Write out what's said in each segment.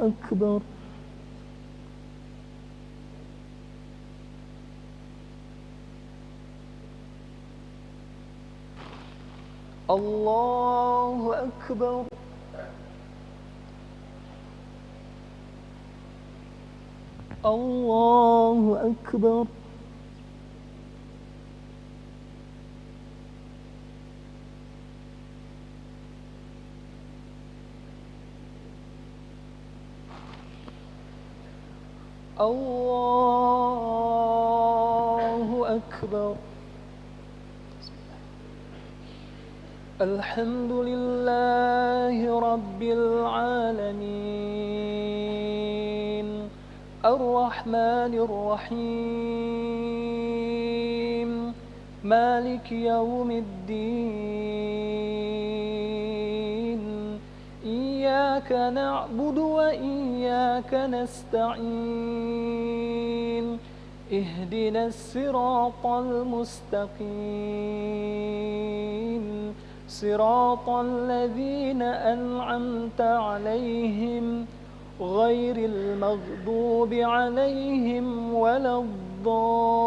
أكبر. الله أكبر. الله أكبر. الله أكبر. الحمد لله رب العالمين الرحمن الرحيم مالك يوم الدين إياك نعبد وإياك نستعين اهدنا الصراط المستقيم صراط الذين أنعمت عليهم غير المغضوب عليهم ولا الضالين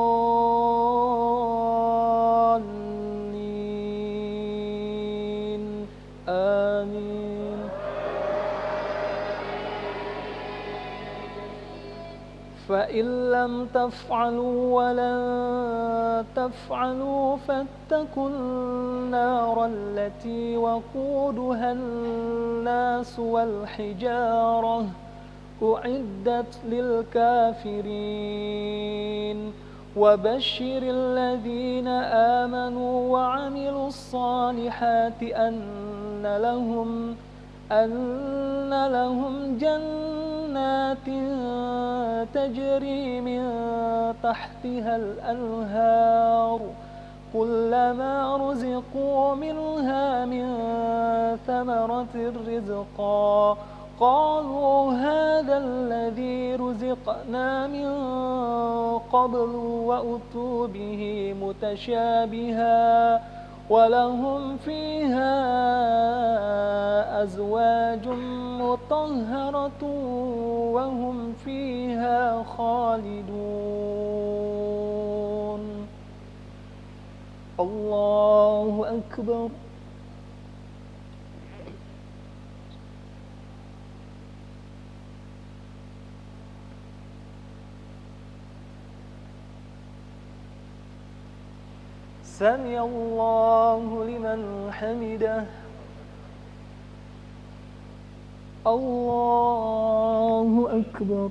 آمين. فإن لم تفعلوا ولن تفعلوا فاتقوا النار التي وقودها الناس والحجارة أعدت للكافرين. وبشر الذين آمنوا وعملوا الصالحات أن لهم جنات تجري من تحتها الأنهار كلما رزقوا منها من ثمرة رزقا قالوا هذا الذي رزقنا من قبل وأتوا به متشابها ولهم فيها أزواج مطهرة وهم فيها خالدون. الله أكبر. سمع الله لمن حمده. الله أكبر.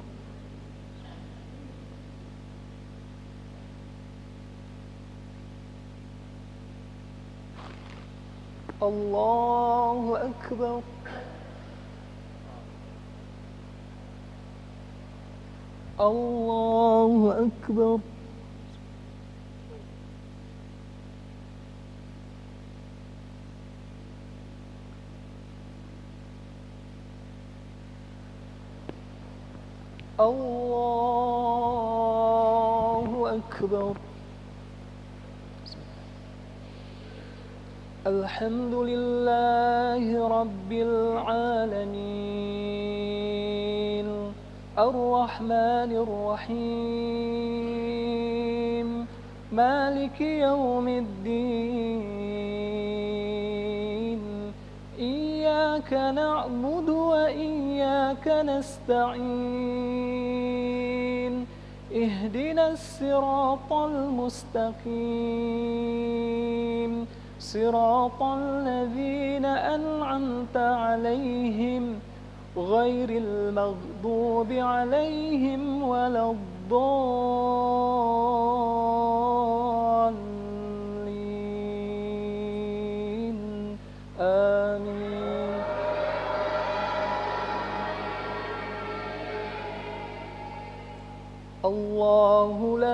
الله أكبر. الله أكبر. الله أكبر. الحمد لله رب العالمين الرحمن الرحيم مالك يوم الدين إياك نعبد وإياك نستعين اهدنا الصراط المستقيم صراط الذين أنعمت عليهم غير المغضوب عليهم ولا الضالين آمين. الله لا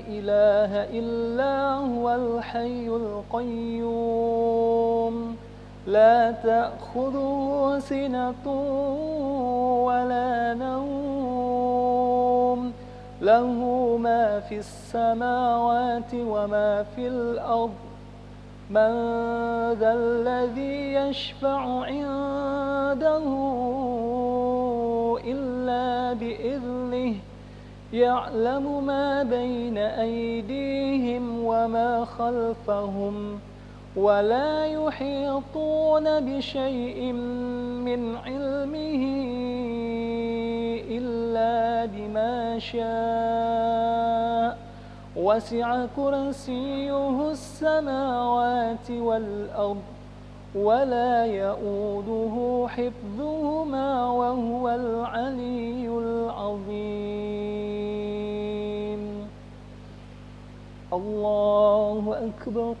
إله إلا هو الحي القيوم لا تأخذه سنة ولا نوم له ما في السماوات وما في الأرض من ذا الذي يشفع عنده بعده إلا بإذنه يعلم ما بين أيديهم وما خلفهم ولا يحيطون بشيء من علمه إلا بما شاء وسع كرسيه السماوات والأرض ولا يؤوده حفظهما وهو العلي العظيم. الله أكبر.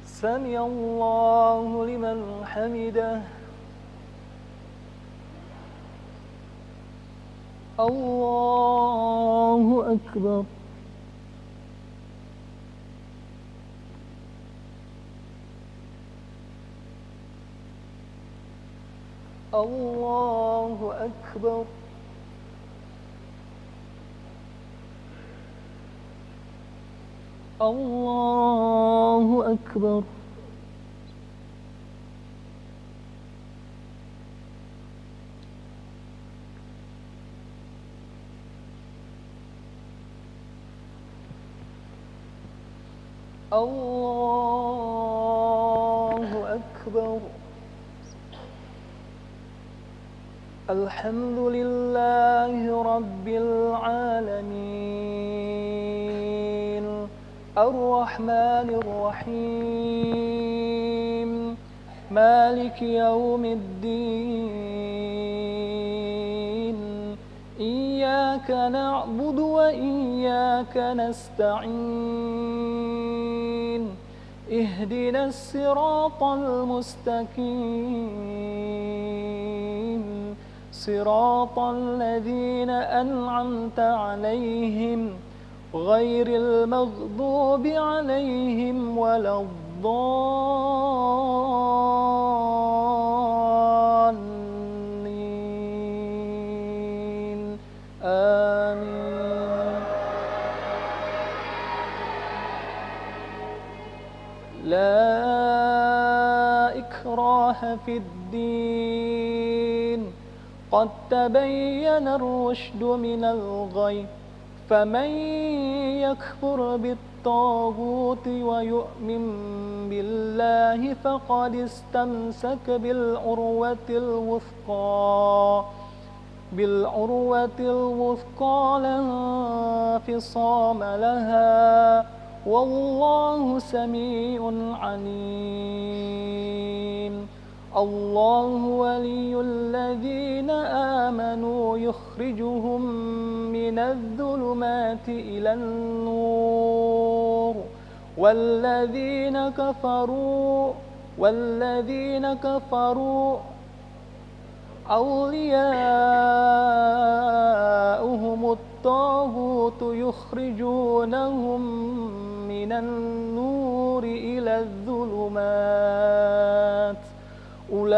سمع الله لمن حمده. الله أكبر. الله أكبر. الله أكبر. الله أكبر. الحمد لله رب العالمين الرحمن الرحيم مالك يوم الدين إياك نعبد وإياك نستعين اهدنا الصراط المستقيم صراط الذين أنعمت عليهم غير المغضوب عليهم ولا الضالين آمين. لا إكراه في الدين قد تبين الرشد من الغي فمن يكفر بالطاغوت ويؤمن بالله فقد استمسك بالعروة الوثقى لا انفصام لها والله سميع عليم. الله ولي الذين آمنوا يخرجهم من الظلمات إلى النور والذين كفروا أولياؤهم الطاغوت يخرجونهم من النور إلى الظلمات أولئك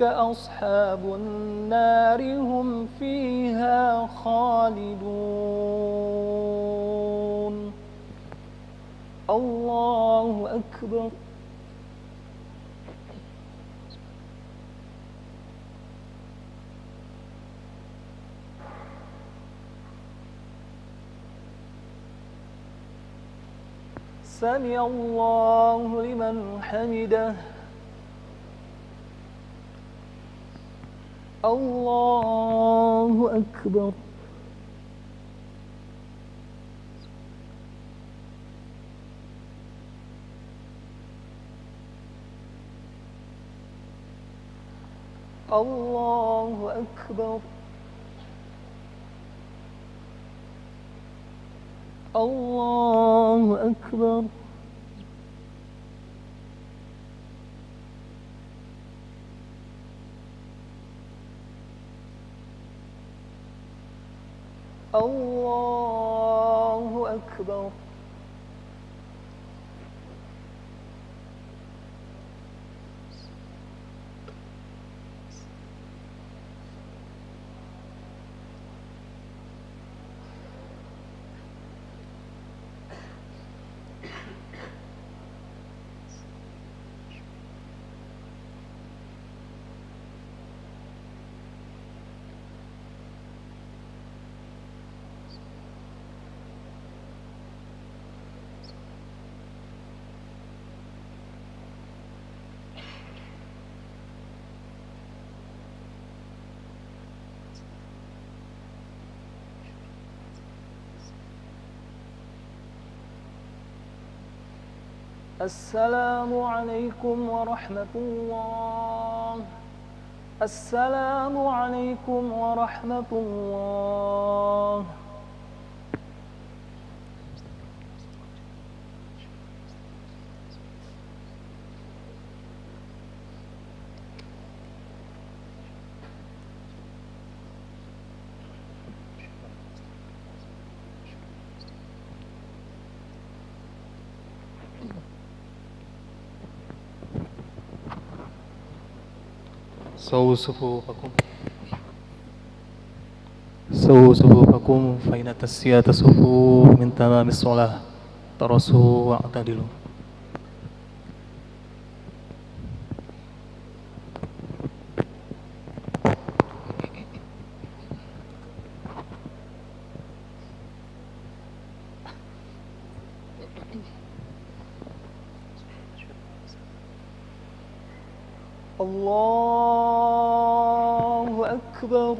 أصحاب النار هم فيها خالدون. الله أكبر. سمع الله لمن حمده. الله أكبر. الله أكبر. الله أكبر. الله أكبر. السلام عليكم ورحمة الله. السلام عليكم ورحمة الله. سووا صفوفكم سووا صفوفكم فإن تسوية الصفوف من تمام الصلاة. ترصوا واعتدلوا. الله أكبر.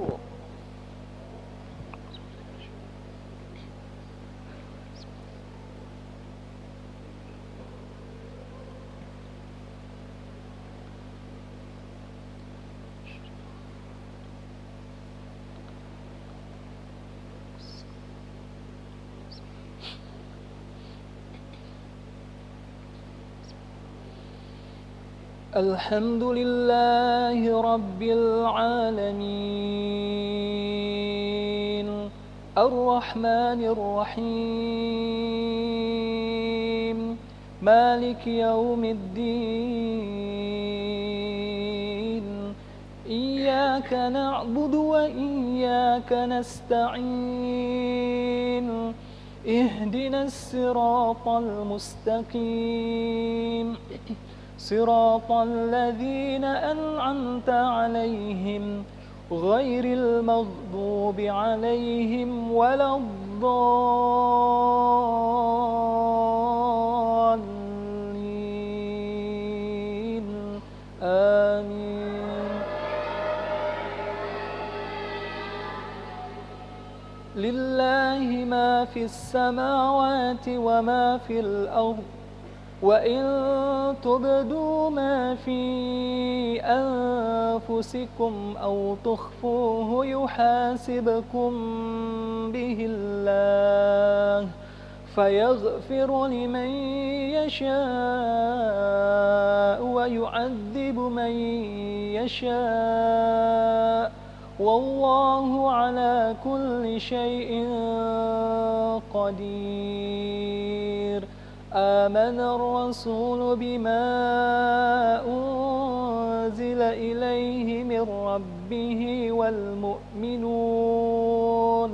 الحمد لله رب العالمين الرحمن الرحيم مالك يوم الدين إياك نعبد وإياك نستعين اهدنا الصراط المستقيم صراط الذين أنعمت عليهم غير المغضوب عليهم ولا الضالين آمين. لله ما في السماوات وما في الأرض وإن تبدوا ما في أنفسكم أو تخفوه يحاسبكم به الله فيغفر لمن يشاء ويعذب من يشاء والله على كل شيء قدير. آمن الرسول بما أنزل إليه من ربه والمؤمنون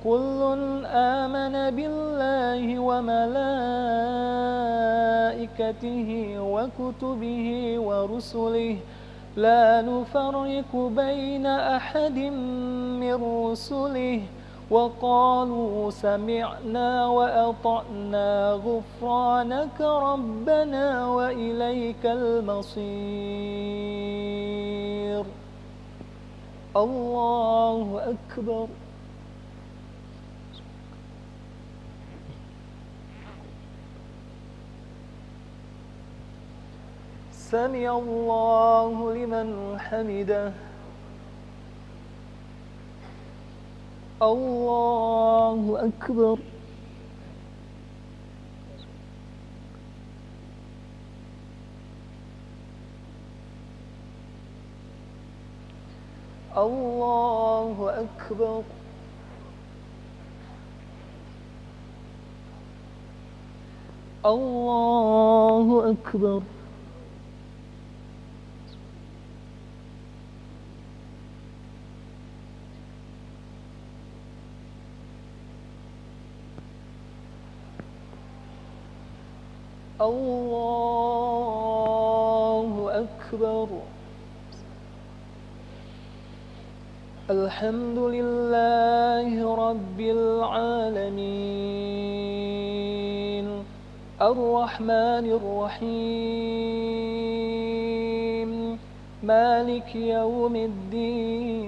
كل آمن بالله وملائكته وكتبه ورسله لا نفرق بين أحد من رسله وقالوا سمعنا وأطعنا غفرانك ربنا وإليك المصير. الله أكبر. سمع الله لمن حمده. الله أكبر. الله أكبر. الله أكبر. الله أكبر. الحمد لله رب العالمين الرحمن الرحيم مالك يوم الدين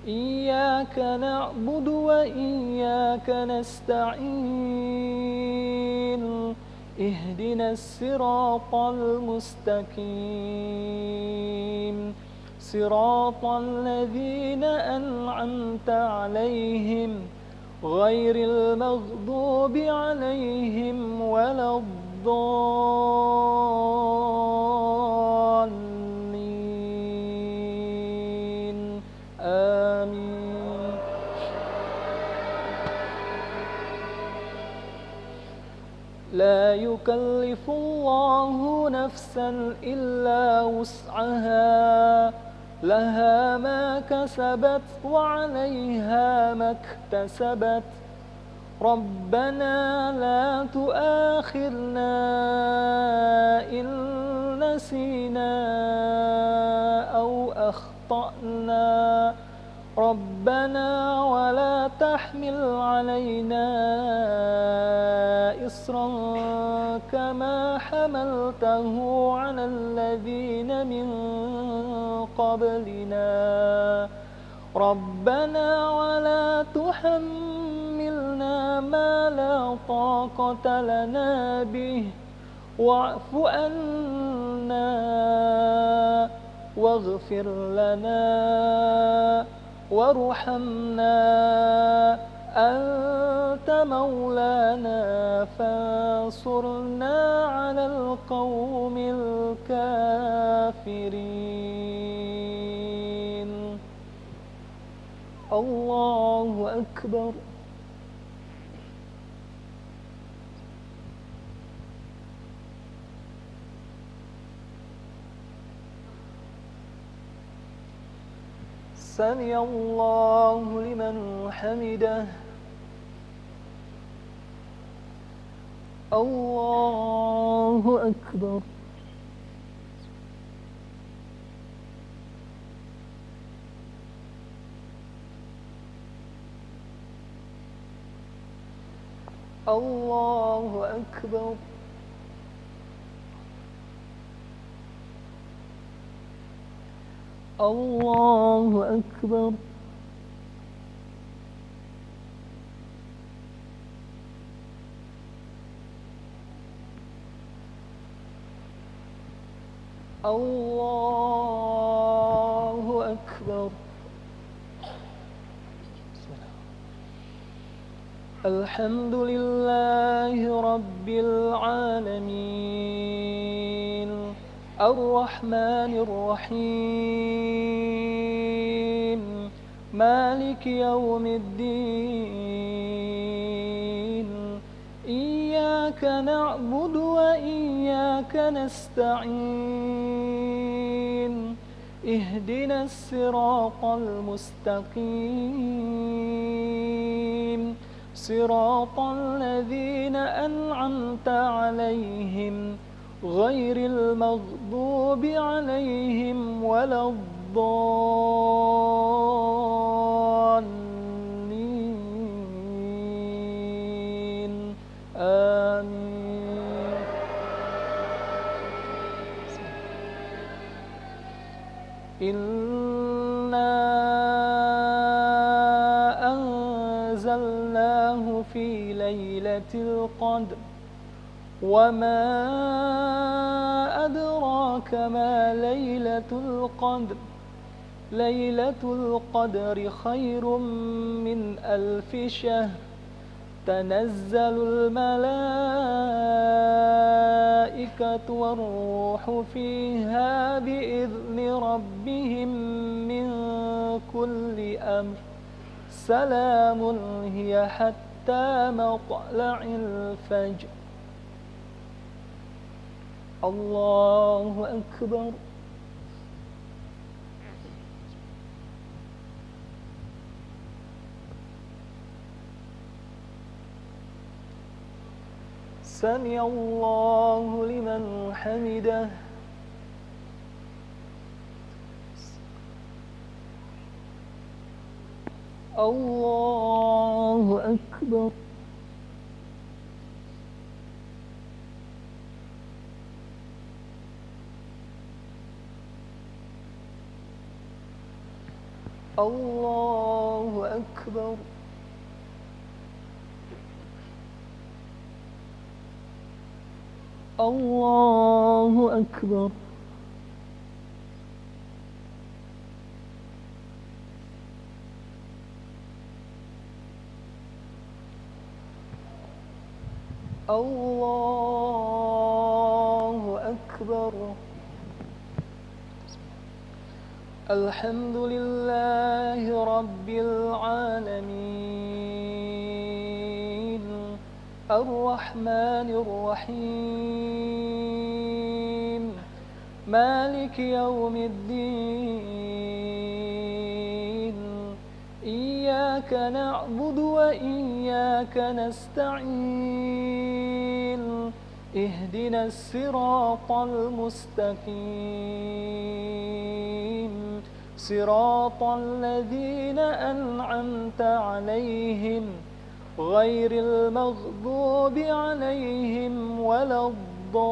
إياك نعبد وإياك نستعين اهدنا الصراط المستقيم صراط الذين أنعمت عليهم غير المغضوب عليهم ولا الضالين آمين. لا يكلف الله نفسا إلا وسعها لها ما كسبت وعليها ما اكتسبت ربنا لا تؤاخذنا إن نسينا أو أخطأنا ربنا ولا تحمل علينا إصرا كما حملته على الذين من قبلنا ربنا ولا تحملنا ما لا طاقة لنا به واعف عنا واغفر لنا وارحمنا أنت مولانا فانصرنا على القوم الكافرين. الله أكبر. سمع الله لمن حمده. الله أكبر. الله أكبر. الله أكبر. الله أكبر. الحمد لله رب العالمين الرحمن الرحيم مالك يوم الدين إياك نعبد وإياك نستعين اهدنا الصراط المستقيم صراط الذين أنعمت عليهم غير المغضوب عليهم ولا الضالين آمين. إنا أنزلناه في ليلة القدر وما أدراك ما ليلة القدر ليلة القدر خير من 1000 شهر تنزل الملائكة والروح فيها بإذن ربهم من كل أمر سلام هي حتى مطلع الفجر. الله أكبر. سمع الله لمن حمده. الله أكبر. الله أكبر. الله أكبر. الله أكبر. الحمد لله رب العالمين الرحمن الرحيم مالك يوم الدين إياك نعبد وإياك نستعين اهدنا الصراط المستقيم صراط الذين أنعمت عليهم غير المغضوب عليهم ولا الضالين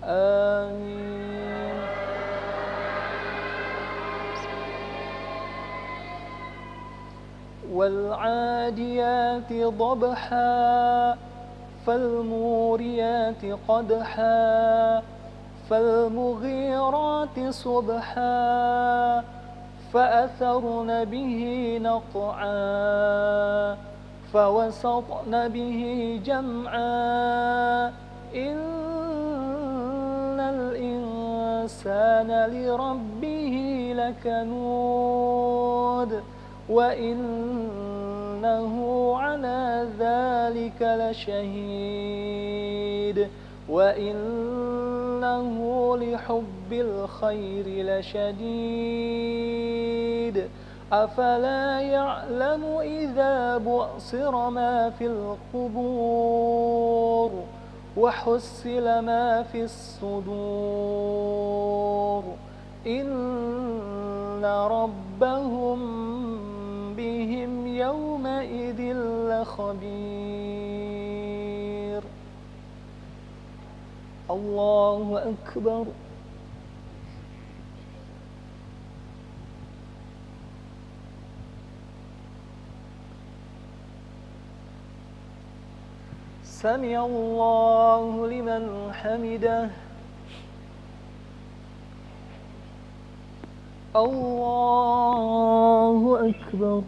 آمين. والعاديات ضبحا فالموريات قدحا فالمغيرات صبحا فأثرن به نقعا فوسطن به جمعا إن الإنسان لربه لكنود وإنه على ذلك لشهيد وإنه لحب الخير لشديد أفلا يعلم إذا بعصر ما في القبور وحصل ما في الصدور إن ربهم بهم يومئذ لخبير. الله أكبر. سمع الله لمن حمده. الله أكبر.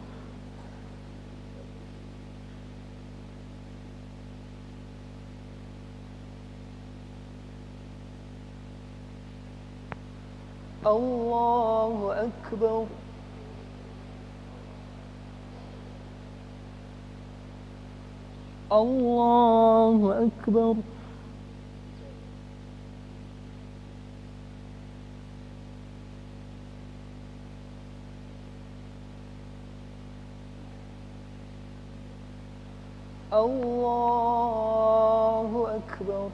الله أكبر. الله أكبر. الله أكبر.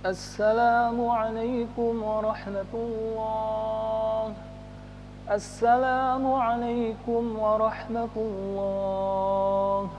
السلام عليكم ورحمة الله. السلام عليكم ورحمة الله.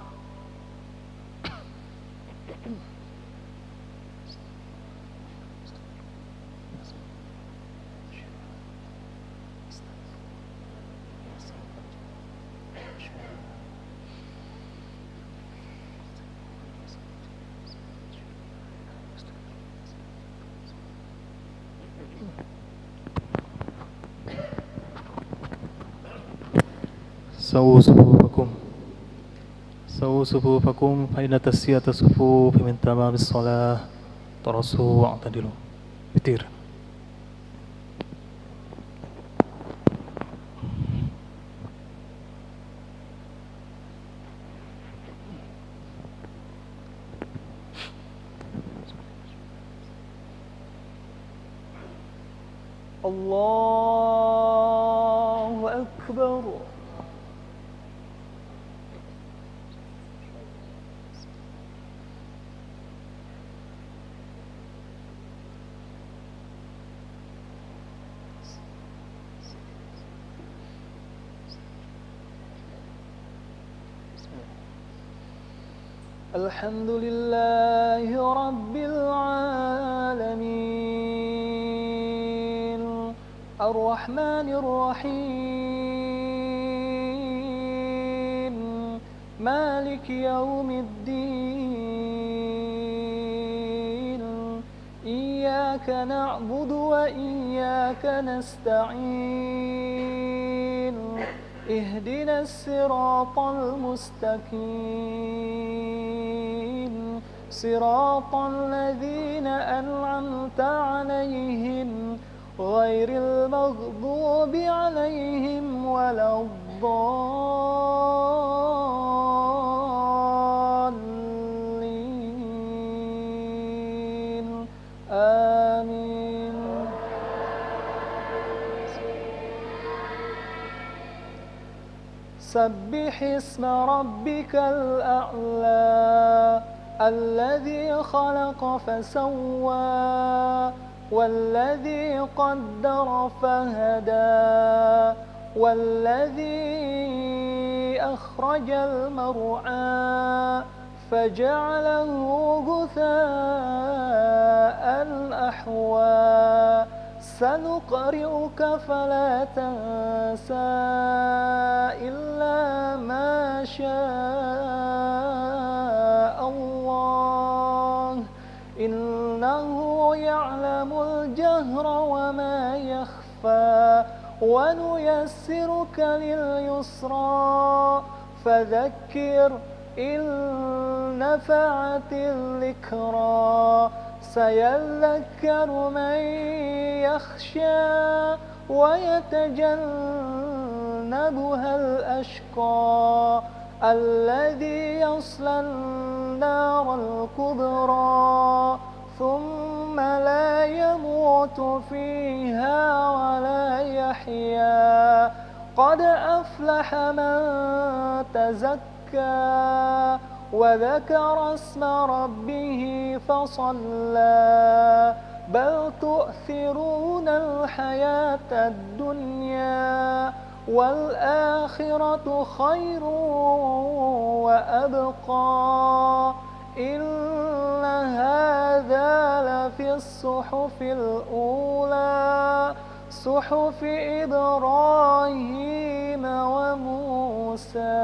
سووا صفوفكم سووا صفوفكم فإن تسوية الصفوف من تمام الصلاة ترصوا واعتدلوا. كتير. الله أكبر. الحمد لله رب العالمين الرحمن الرحيم مالك يوم الدين إياك نعبد وإياك نستعين اهدنا الصراط المستقيم صراط الذين أنعمت عليهم غير المغضوب عليهم ولا الضالين آمين. سبح اسم ربك الأعلى الذي خلق فسوى والذي قدر فهدى والذي أخرج المرعى فجعله غثاء أحوى سنقرئك فلا تنسى إلا ما شاء الله إنه يعلم الجهر وما يخفى ونيسرك لليسرى فذكر إن نفعت الذكرى سيذكر من يخشى ويتجنبها الأشقى الذي يصلى النار الكبرى ثم لا يموت فيها ولا يحيا قد أفلح من تزكى وذكر اسم ربه فصلى بل تؤثرون الحياة الدنيا والآخرة خير وأبقى إن هذا لفي الصحف الأولى صحف إبراهيم وموسى.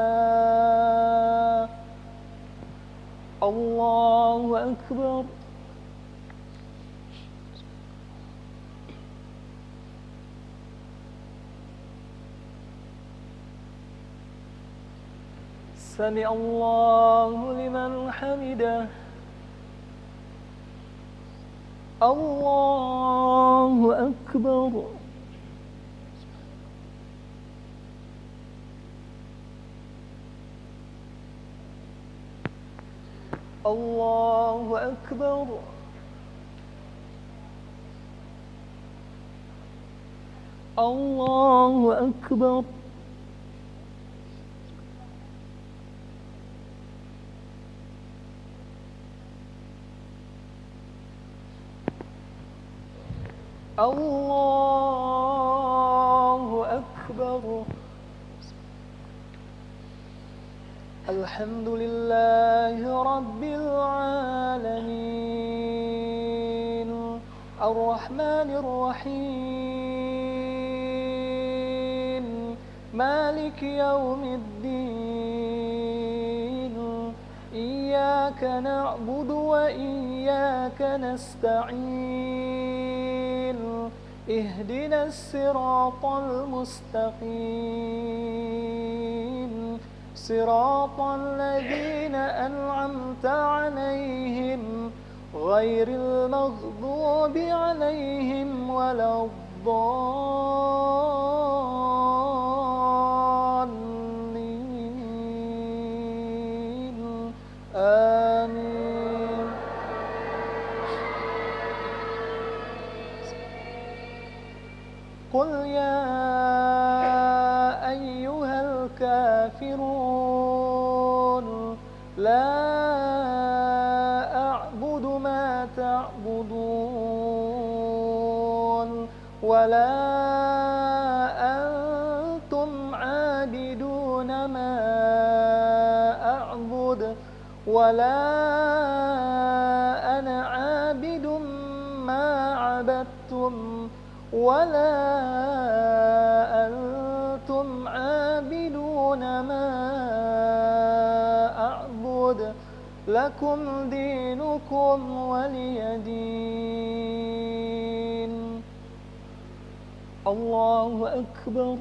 الله أكبر. سمع الله لمن حمده. الله أكبر. الله أكبر. الله أكبر. الله أكبر. الحمد لله رب العالمين الرحمن الرحيم مالك يوم الدين إياك نعبد وإياك نستعين اهدنا الصراط المستقيم صراط الذين أنعمت عليهم غير المغضوب عليهم ولا الضالين آمين. قل يا أيها الكافرون لا أعبد ما تعبدون ولا أنتم عابدون ما أعبد ولا أنا عابد ما عبدتم ولا أنتم عابدون ما أعبد لكم دينكم ولي دين. الله أكبر.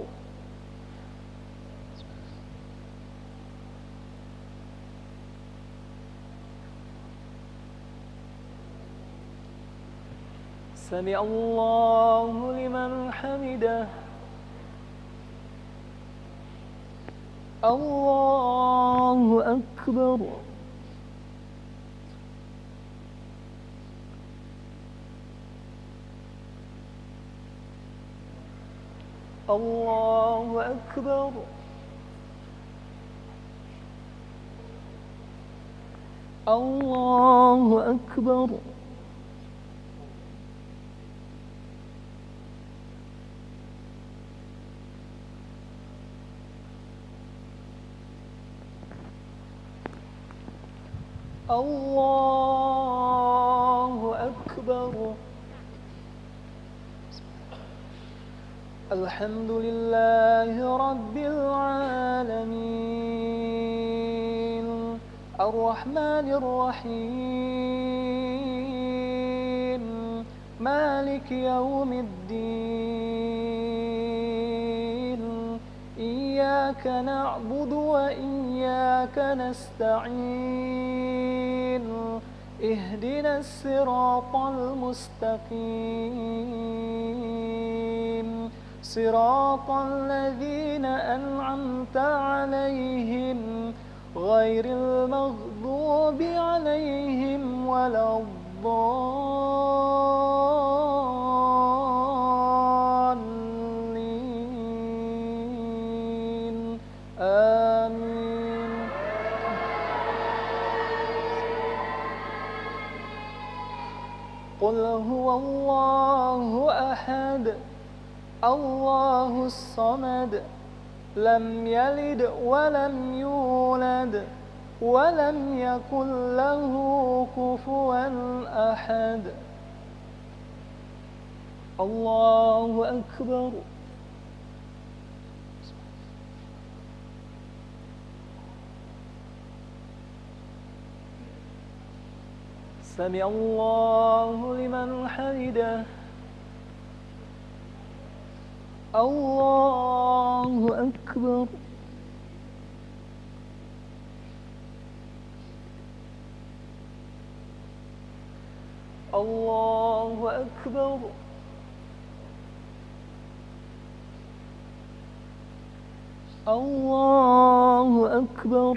سمع الله لمن حمده. الله أكبر. الله أكبر. الله أكبر. الله أكبر. الحمد لله رب العالمين الرحمن الرحيم مالك يوم الدين إياك نعبد وإياك نستعين اهدنا الصراط المستقيم صراط الذين أنعمت عليهم غير المغضوب عليهم ولا الضالين آمين. قل هو الله أحد الله الصمد لم يلد ولم يولد ولم يكن له كفوا أحد. الله أكبر. سمع الله لمن حمده. الله أكبر. الله أكبر. الله أكبر.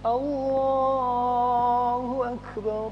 الله أكبر.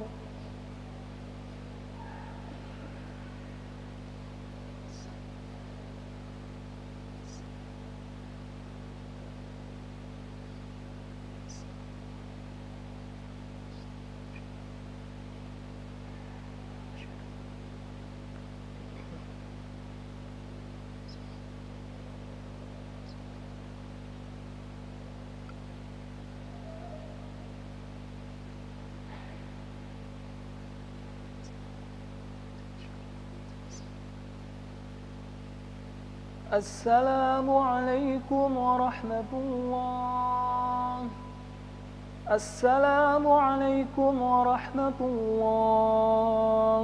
السلام عليكم ورحمة الله. السلام عليكم ورحمة الله.